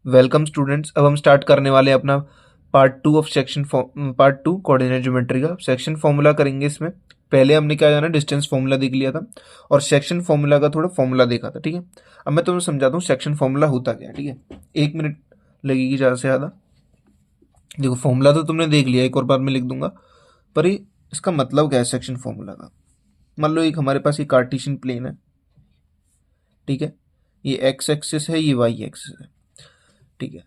Welcome students. अब हम start करने वाले हैं अपना पार्ट टू कोऑर्डिनेट ज्योमेट्री का सेक्शन फॉर्मूला करेंगे। इसमें पहले हमने क्या जाना, डिस्टेंस फॉर्मूला देख लिया था और सेक्शन फॉर्मूला का थोड़ा फॉर्मूला देखा था। ठीक है, अब मैं तुम्हें समझाता हूँ सेक्शन फॉर्मूला होता क्या है। ठीक है, 1 मिनट लगेगी ज़्यादा से ज़्यादा। देखो, फॉर्मूला तो तुमने देख लिया, एक और बार मैं लिख दूंगा, पर ये इसका मतलब क्या है सेक्शन फॉर्मूला का। मान लो एक हमारे पास ये कार्टेशियन प्लेन है, ठीक है, ये एक्स एक्सिस है, ये वाई एक्सिस है। ठीक है,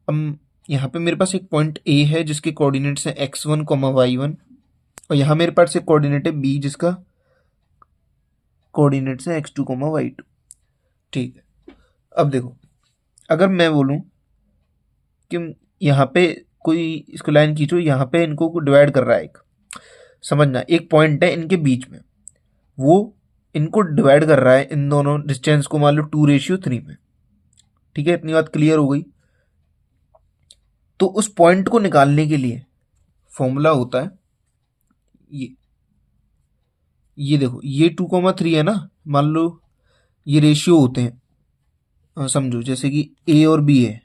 अब यहाँ पे मेरे पास एक पॉइंट ए है जिसके कोऑर्डिनेट्स हैं x1 y1, और यहाँ मेरे पास एक कोऑर्डिनेट है बी जिसका कोऑर्डिनेट्स है x2 y2। ठीक है, अब देखो, अगर मैं बोलूँ कि यहाँ पे कोई इसको लाइन खींचो, यहाँ पे इनको डिवाइड कर रहा है, एक समझना, एक पॉइंट है इनके बीच में, वो इनको डिवाइड कर रहा है, इन दोनों डिस्टेंस को मान लो 2:3 में। ठीक है, इतनी बात क्लियर हो गई। तो उस पॉइंट को निकालने के लिए फॉर्मूला होता है ये देखो, ये 2,3 है ना, मान लो ये रेशियो होते हैं। समझो जैसे कि ए और बी है,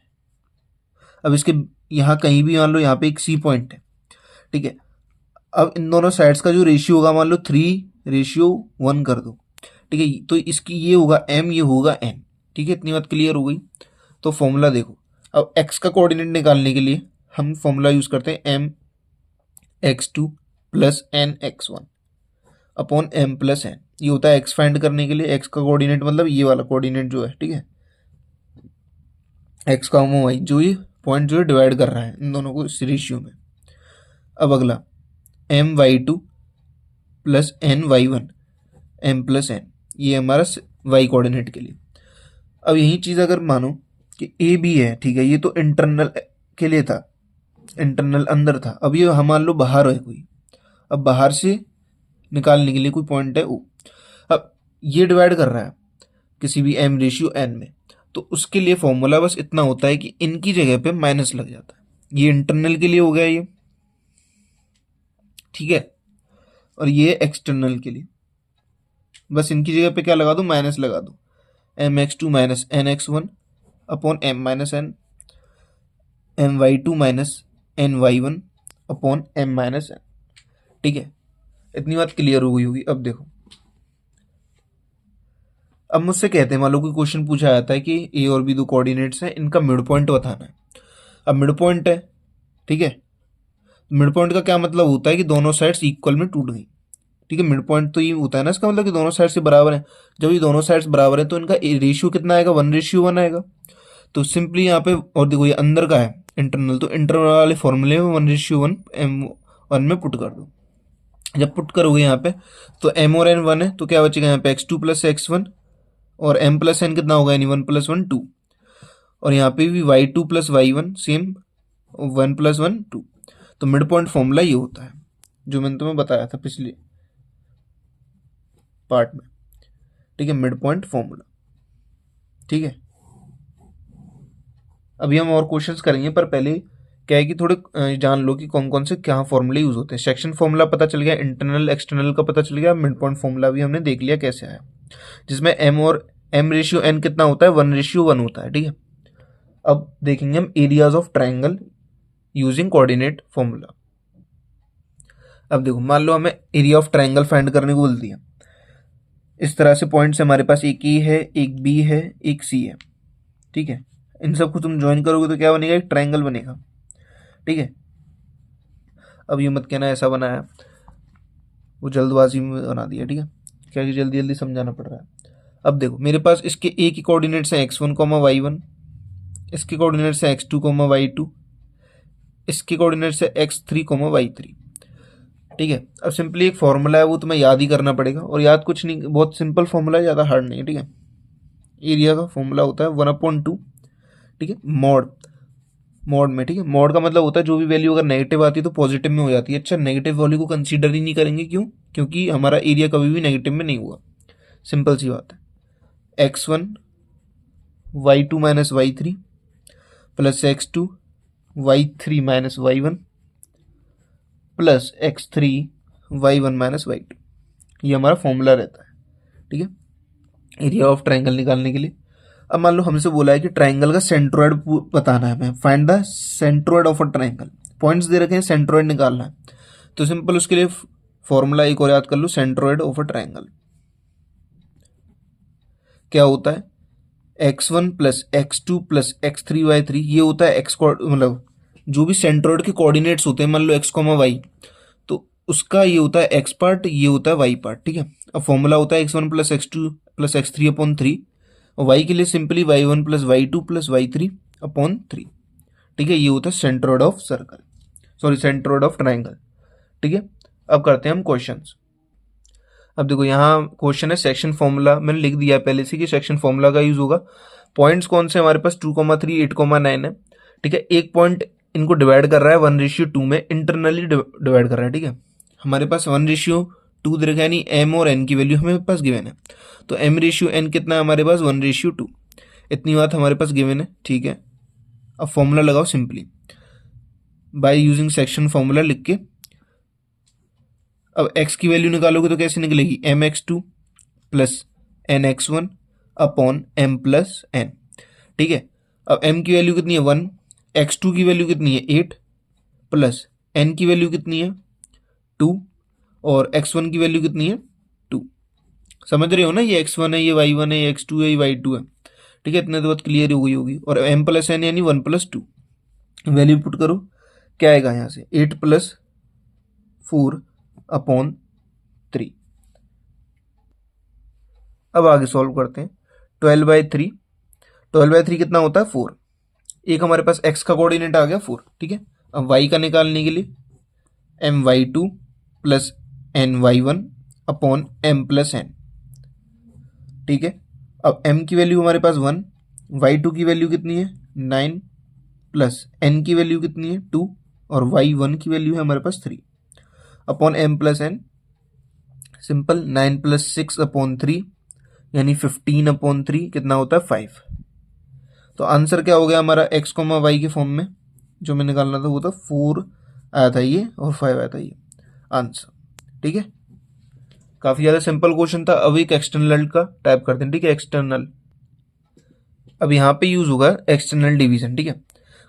अब इसके यहाँ कहीं भी मान लो यहाँ पे एक सी पॉइंट है। ठीक है, अब इन दोनों साइड्स का जो रेशियो होगा मान लो 3:1 कर दो। ठीक है, तो इसकी ये होगा m, ये होगा n। ठीक है, इतनी बात क्लियर हो गई। तो फॉर्मूला देखो, अब x का कोऑर्डिनेट निकालने के लिए हम फॉर्मूला यूज करते हैं m(x2 + n(x1) अपॉन m+n। ये होता है x फाइंड करने के लिए, x का कोऑर्डिनेट मतलब ये वाला कोऑर्डिनेट जो है, ठीक है, x का y, जो ये पॉइंट जो है डिवाइड कर रहा है इन दोनों को इस रेशियो में। अब अगला m(y2 + n(y1), m+n, ये हमारा y कोऑर्डिनेट के लिए। अब यही चीज़ अगर मानो कि ए बी है, ठीक है, ये तो इंटरनल के लिए था, इंटरनल अंदर था। अब ये हम मान लो बाहर है कोई, अब बाहर से निकालने के लिए कोई पॉइंट है ओ, अब ये डिवाइड कर रहा है किसी भी m(n) में, तो उसके लिए फॉर्मूला बस इतना होता है कि इनकी जगह पे माइनस लग जाता है। ये इंटरनल के लिए हो गया ये, ठीक है, और ये एक्सटर्नल के लिए, बस इनकी जगह पे क्या लगा दो, माइनस लगा दो, mx2 - nx1 upon m-n, my2 - ny1 upon m-n। ठीक है, इतनी बात क्लियर हो गई होगी। अब देखो, अब मुझसे कहते हैं, मान लो कोई क्वेश्चन पूछा जाता है कि ए और बी दो कोऑर्डिनेट्स हैं, इनका मिड पॉइंट बताना है। अब मिड पॉइंट है, ठीक है, मिड पॉइंट का क्या मतलब होता है कि दोनों साइड्स इक्वल में टूट गई। ठीक है, मिड पॉइंट तो ये होता है ना, इसका मतलब कि दोनों साइड से बराबर है। जब ये दोनों साइड्स बराबर है तो इनका रेशियो कितना आएगा, 1:1 आएगा। तो सिंपली यहाँ पे, और देखो ये अंदर का है इंटरनल, तो इंटरनल वाले फॉर्मूले में 1:1 m1 में पुट कर दो। जब पुट करोगे यहाँ पे तो m और n 1 है, तो क्या बचेगा यहाँ पे x2 + x1, और m+n कितना होगा, यानी 1 + 1 2, और यहाँ पे भी y2 + y1 सेम 1 + 1 2। तो मिड पॉइंट फॉर्मूला ये होता है जो मैंने तुम्हें बताया था पिछले पार्ट में। ठीक है, मिड पॉइंट फॉर्मूला। ठीक है, अभी हम और क्वेश्चंस करेंगे, पर पहले क्या है कि थोड़े जान लो कि कौन कौन से क्या फॉर्मूले यूज होते हैं। सेक्शन फॉर्मूला पता चल गया, इंटरनल एक्सटर्नल का पता चल गया, मिड पॉइंट फॉर्मूला भी हमने देख लिया कैसे आया, जिसमें m और m/n कितना होता है, 1:1 होता है। ठीक है, अब देखेंगे हम areas of triangle using coordinate formula. अब देखो, मान लो हमें एरिया ऑफ ट्राइंगल फाइंड करने को बोल दिया। इस तरह से पॉइंट्स हमारे पास एक ए है, एक बी है, एक सी है। ठीक है, इन सबको तुम ज्वाइन करोगे तो क्या बनेगा, एक ट्राइंगल बनेगा। ठीक है, अब ये मत कहना ऐसा बनाया, वो जल्दबाजी में बना दिया। ठीक है, क्या कि जल्दी जल्दी समझाना पड़ रहा है। अब देखो, मेरे पास इसके ए के कोऑर्डिनेट्स हैं x1, y1, इसके कोऑर्डिनेट्स हैं x2, y2, इसके कोऑर्डिनेट्स है x3, y3। ठीक है, अब सिंपली एक फॉर्मूला है, वो तुम्हें याद ही करना पड़ेगा, और याद कुछ नहीं, बहुत सिंपल फॉर्मूला है, ज़्यादा हार्ड नहीं है। ठीक है, एरिया का फॉर्मूला होता है 1/2। ठीक है, मॉड में। ठीक है, मॉड का मतलब होता है जो भी वैल्यू अगर नेगेटिव आती है तो पॉजिटिव में हो जाती है। अच्छा, नेगेटिव वैल्यू को कंसीडर ही नहीं करेंगे, क्यों, क्योंकि हमारा एरिया कभी भी नेगेटिव में नहीं हुआ। सिंपल सी बात है, x1 y2 - y3 plus x2 y3 - y1 plus x3 y1 - y2, ये हमारा फॉर्मूला रहता है। ठीक है, एरिया ऑफ ट्राइंगल निकालने के लिए। अब मान लो हमसे बोला है कि ट्राइंगल का सेंट्रोइड बताना है हमें, find the centroid of a triangle, points दे रखे हैं, सेंट्रोइड निकालना है। तो सिंपल उसके लिए फॉर्मूला एक और याद कर लो, सेंट्रोइड ऑफ अ ट्राइंगल क्या होता है, x1 plus x2 plus x3y3, ये होता है एक्स मतलब जो भी सेंट्रोइड के कोऑर्डिनेट्स होते हैं, मान लो x, y, तो उसका ये होता है x पार्ट, ये होता है y पार्ट, ठीक है। अब फॉर्मूला होता है x1 plus x2 plus x3 upon 3, और y के लिए simply y1 plus y2 plus y3 upon 3, ठीक है। ये होता है centroid of circle, sorry centroid of triangle, ठीक है। अब करते हैं हम क्वेश्चंस। अब देखो यहाँ क्वेश्चन है सेक्शन फॉर्मूला, मैंने लिख दिया पहले से कि सेक्शन फॉर्मूला का यूज होगा। पॉइंट्स कौन से हमारे पास 2,3 8,9 है, ठीक है। एक पॉइंट इनको डिवाइड कर रहा है 1:2 में, इंटरनली डिवाइड कर रहा है, ठीक है। हमारे पास 1:2 दे रखा है, यानी m और n की वैल्यू हमें पास गिवन है, तो m/n कितना है हमारे पास 1:2, इतनी बात हमारे पास गिवन है, ठीक है। अब फॉर्मूला लगाओ simply by using section formula लिख के। अब x की वैल्यू निकालोगे तो कैसे निकलेगी, mx2 plus nx1 upon m plus n, ठीक है। अब m की वैल्यू कितनी है 1, x2 की वैल्यू कितनी है 8 प्लस n की वैल्यू कितनी है 2 और x1 की वैल्यू कितनी है 2। समझ रहे हो ना, ये x1 है, ये y1 है, ये x2 है, ये y2 है, ठीक है। इतने तो बात क्लियर हो गई होगी। और m प्लस n यानी 1 प्लस 2, वैल्यू पुट करो, क्या आएगा यहाँ से 8 प्लस 4 अपॉन 3। अब आगे सॉल्व करते हैं, 12/3, 12/3 कितना होता है 4, एक हमारे पास x का कोऑर्डिनेट आ गया 4, ठीक है। अब y का निकालने के लिए my2 plus ny1 upon m plus n, ठीक है। अब m की वैल्यू हमारे पास 1, y2 की वैल्यू कितनी है 9 प्लस n की वैल्यू कितनी है 2 और y1 की वैल्यू है हमारे पास 3 upon m plus n, simple 9 plus 6 upon 3 यानी 15 अपॉन 3 कितना होता है 5। तो आंसर क्या हो गया हमारा x, y के फॉर्म में जो मैं निकालना था वो था 4 आया था ये और 5 आया था ये आंसर, ठीक है। काफी ज्यादा सिंपल क्वेश्चन था। अब एक एक्सटर्नल का टाइप करते हैं, ठीक है। एक्सटर्नल, अब यहाँ पे यूज होगा एक्सटर्नल डिवीजन, ठीक है।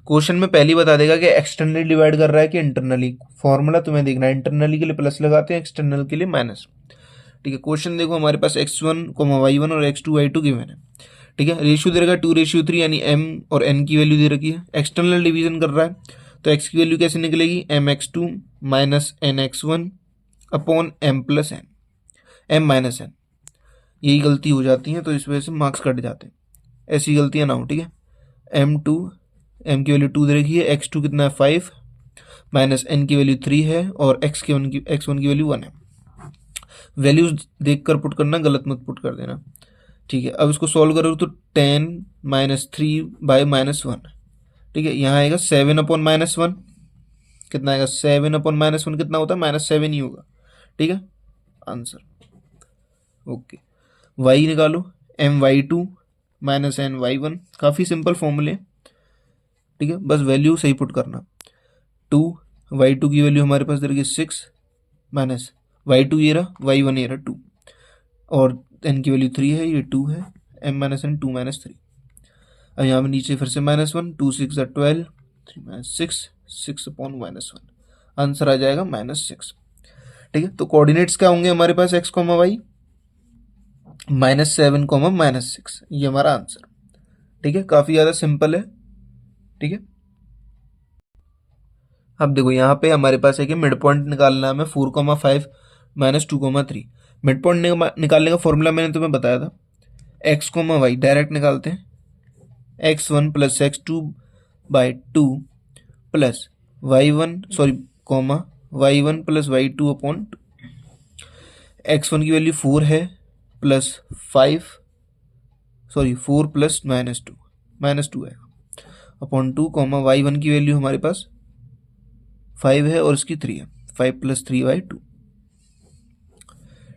क्वेश्चन में पहले ही बता देगा कि एक्सटर्नली डिवाइड कर रहा है कि इंटरनली, फॉर्मूला तुम्हें देखना है, इंटरनली के लिए प्लस लगाते हैं, एक्सटर्नल के लिए माइनस, ठीक है। क्वेश्चन देखो हमारे पास x1, y1 और x2, y2 गिवन है, ठीक है। रेशियो दे रखा है 2:3 यानी m और n की वैल्यू दे रखी है। एक्सटर्नल डिवीजन कर रहा है तो x की वैल्यू कैसे निकलेगी, mx2 minus nx1 upon m plus n, m minus n, यही गलती हो जाती है तो इस वजह से मार्क्स कट जाते हैं, ऐसी गलतियां ना हो, ठीक है। m की वैल्यू 2 दे रखी है, x2 कितना है 5 माइनस n की वैल्यू 3 है और x1 की वैल्यू 1 है। वैल्यूज देखकर पुट करना, गलत मत पुट कर देना, ठीक है। अब इसको सॉल्व करोगे तो 10 माइनस 3 बाय माइनस 1, ठीक है। यहाँ आएगा 7 अपॉन माइनस 1, कितना आएगा 7 अपॉन माइनस 1 कितना होता है -7 ही होगा, ठीक है आंसर, ओके। y निकालो my2 माइनस ny1, काफ़ी सिंपल फॉर्मूले, ठीक है। बस वैल्यू सही पुट करना, 2 y2 की वैल्यू हमारे पास दे 6 माइनस y2 ये रहा, y1 ये रहा 2 और n की वैल्यू 3 है, ये 2 है, m माइनस n 2 माइनस 3। अब यहाँ पे नीचे फिर से -1, 2 6 12, 3 माइनस 6 अपॉन -1, आंसर आ जाएगा -6, ठीक है। तो कोऑर्डिनेट्स क्या होंगे हमारे पास x, y, -7, -6, ये हमारा आंसर, ठीक है। काफी ज्यादा सिंपल है, ठीक है। अब देखो यहाँ पे हमारे पास है कि मिड पॉइंट निकालना है हमें 4,5 माइनस 2,3। मिड पॉइंट निकालने का फॉर्मूला मैंने तुम्हें बताया था, x, y डायरेक्ट निकालते हैं, x1 plus x2 by 2 plus y1 plus y2 upon 2। x1 की वैल्यू 4 है प्लस 4 प्लस -2 है अपॉन 2, y1 की वैल्यू हमारे पास 5 है और इसकी 3 है, 5 प्लस 3/2,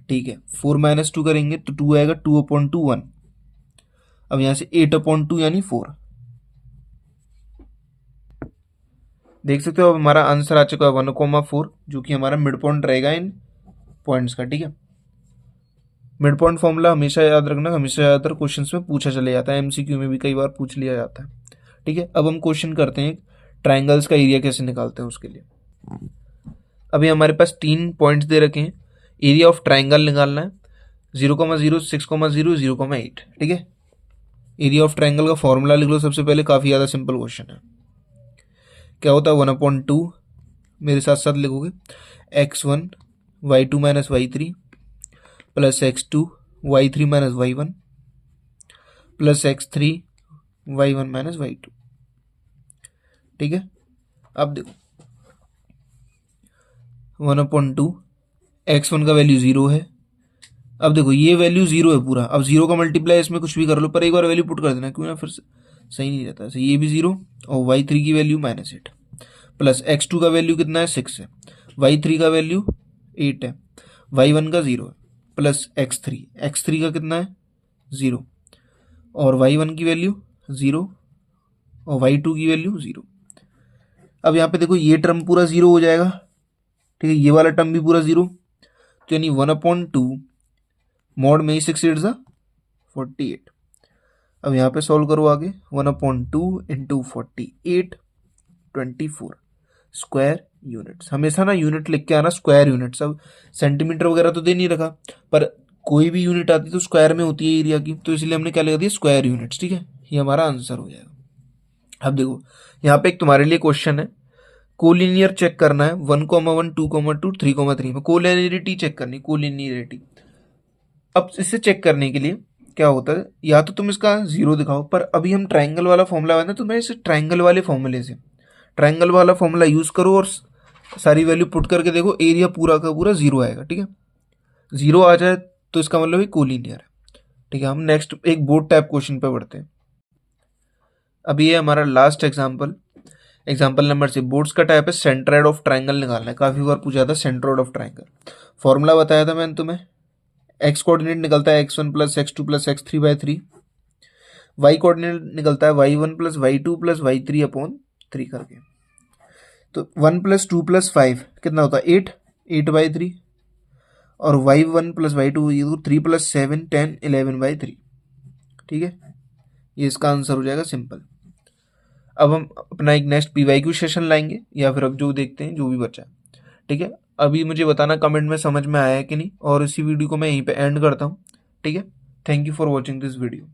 ठीक है। 4 माइनस 2 करेंगे तो 2 आएगा, 2 अपॉन 2 1, अब यहां से 8 अपॉन 2 यानी 4, देख सकते हो। अब हमारा आंसर आ चुका है 1,4, जो कि हमारा मिड पॉइंट रहेगा इन पॉइंट्स का, ठीक है। मिड पॉइंट फॉर्मूला हमेशा याद रखना, हमेशा ज़्यादातर क्वेश्चन में पूछा चले जाता है, एमसीक्यू में भी कई बार पूछ लिया जाता है। ठीक है, अब हम क्वेश्चन करते हैं ट्राइंगल्स का एरिया कैसे निकालते हैं उसके लिए। अभी हमारे पास 3 पॉइंट्स दे रखे हैं, एरिया ऑफ ट्राइंगल निकालना है 0,0, 6,0, 0,8। ठीक है, एरिया ऑफ ट्राइंगल का फॉर्मूला लिख लो सबसे पहले, काफ़ी ज़्यादा सिंपल क्वेश्चन है। क्या होता है 1/2, मेरे साथ साथ लिखोगे x1 y2 minus y3 plus x2 y3 minus y1 plus x3 y1 minus y2। ठीक है, अब देखो 1/2, x1 का वैल्यू 0 है। अब देखो ये वैल्यू 0 है पूरा, अब 0 का मल्टीप्लाई इसमें कुछ भी कर लो, पर एक बार वैल्यू पुट कर देना, क्यों ना फिर सही नहीं रहता। ऐसे ये भी 0 और y3 की वैल्यू -8 प्लस x2 का वैल्यू कितना है 6 है, y3 का वैल्यू 8 है, y1 का 0 है प्लस x3 का कितना है 0 और y1 की वैल्यू 0 और y2 की वैल्यू 0। अब यहाँ पे देखो ये टर्म पूरा 0 हो जाएगा। ठीक है, ये वाला टर्म भी पूरा 0, तो यानी 1/2 मॉड में ही 6 8 ज़ा 48। अब यहाँ पे सॉल्व करो आगे, 1/2 इंटू 48 24 स्क्वायर यूनिट्स। हमेशा ना यूनिट लिख के आना, स्क्वायर यूनिट्स। अब सेंटीमीटर वगैरह तो दे नहीं रखा, पर कोई भी यूनिट आती है तो स्क्वायर में होती है एरिया की, तो इसलिए हमने क्या लिखा दिया स्क्वायर यूनिट्स। ठीक है, ये हमारा आंसर हो जाएगा। अब देखो यहाँ पे एक तुम्हारे लिए क्वेश्चन है, कोलिनियर चेक करना है 1,1 2,2 3,3 में कोलिनियरिटी चेक करनी, कोलिनियरिटी। अब इसे चेक करने के लिए क्या होता है, या तो तुम इसका 0 दिखाओ, पर अभी हम ट्राइंगल वाला फॉर्मूला बनाए तो मैं इसे ट्राइंगल वाले फॉर्मूले से, ट्राइंगल वाला फॉर्मूला यूज़ करो और सारी वैल्यू पुट करके देखो, एरिया पूरा का पूरा 0 आएगा। ठीक है, 0 आ जाए तो इसका मतलब कोलिनियर है। ठीक है, हम नेक्स्ट एक बोर्ड टाइप क्वेश्चन पे बढ़ते हैं। अभी ये हमारा लास्ट एग्जाम्पल नंबर 6। बोर्ड्स का टाइप है सेंट्रोइड ऑफ ट्राइंगल निकालना है, काफ़ी बार पूछा था सेंट्रोइड ऑफ ट्राइंगल। फॉर्मूला बताया था मैंने तुम्हें, एक्स कोऑर्डिनेट निकलता है x1 plus x2 plus x3/3, Y coordinate निकलता है y1 plus y2 plus y3/3 करके। तो 1 प्लस 2 प्लस 5 कितना होता है 8/3, और y1 प्लस y2 ये 3 प्लस 7 10 11/3। ठीक है, ये इसका आंसर हो जाएगा सिंपल। अब हम अपना एक नेक्स्ट PYQ सेशन लाएंगे, या फिर अब जो देखते हैं जो भी बचा है। ठीक है, अभी मुझे बताना कमेंट में समझ में आया है कि नहीं, और इसी वीडियो को मैं यहीं पे एंड करता हूँ। ठीक है, thank you for watching this video.